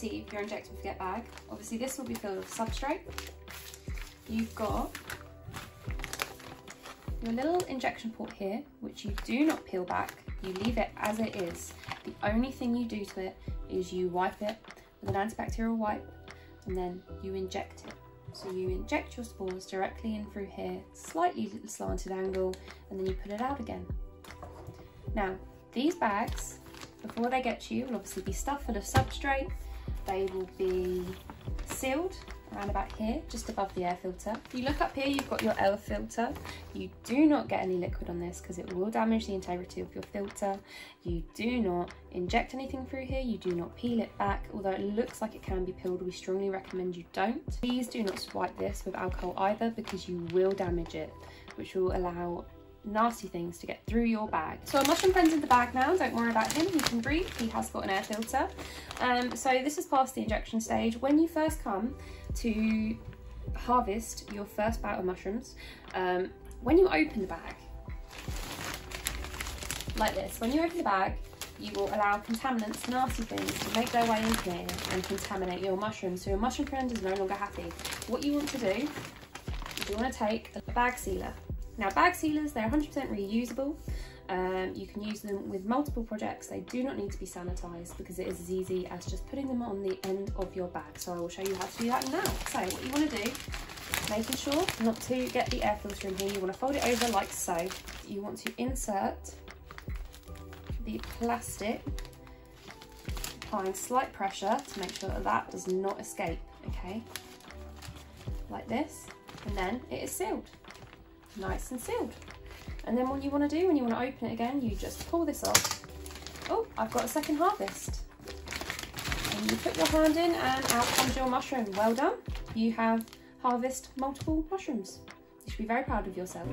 receive your inject and forget bag, obviously this will be filled with substrate. You've got your little injection port here, which you do not peel back, you leave it as it is. The only thing you do to it is you wipe it with an antibacterial wipe and then you inject it. So you inject your spores directly in through here, slightly slanted angle, and then you put it out again. Now, these bags, before they get to you, will obviously be stuffed full of substrate. They will be sealed around about here, just above the air filter. If you look up here, you've got your L filter. You do not get any liquid on this because it will damage the integrity of your filter. You do not inject anything through here. You do not peel it back. Although it looks like it can be peeled, we strongly recommend you don't. Please do not swipe this with alcohol either, because you will damage it, which will allow nasty things to get through your bag. So our mushroom friend's in the bag now, don't worry about him, he can breathe, he has got an air filter. So this is past the injection stage. When you first come to harvest your first bout of mushrooms, when you open the bag, like this, when you open the bag, you will allow contaminants, nasty things, to make their way in here and contaminate your mushrooms. So your mushroom friend is no longer happy. What you want to do is you want to take a bag sealer. Now, bag sealers, they're 100% reusable. You can use them with multiple projects. They do not need to be sanitized because it is as easy as just putting them on the end of your bag. So I will show you how to do that now. So what you want to do, making sure not to get the air filter in here, you want to fold it over like so. You want to insert the plastic, applying slight pressure to make sure that that does not escape, okay? Like this, and then it is sealed. Nice and sealed. And then what you want to do when you want to open it again, you just pull this off. Oh, I've got a second harvest. And you put your hand in and out comes your mushroom. Well done. You have harvested multiple mushrooms. You should be very proud of yourself.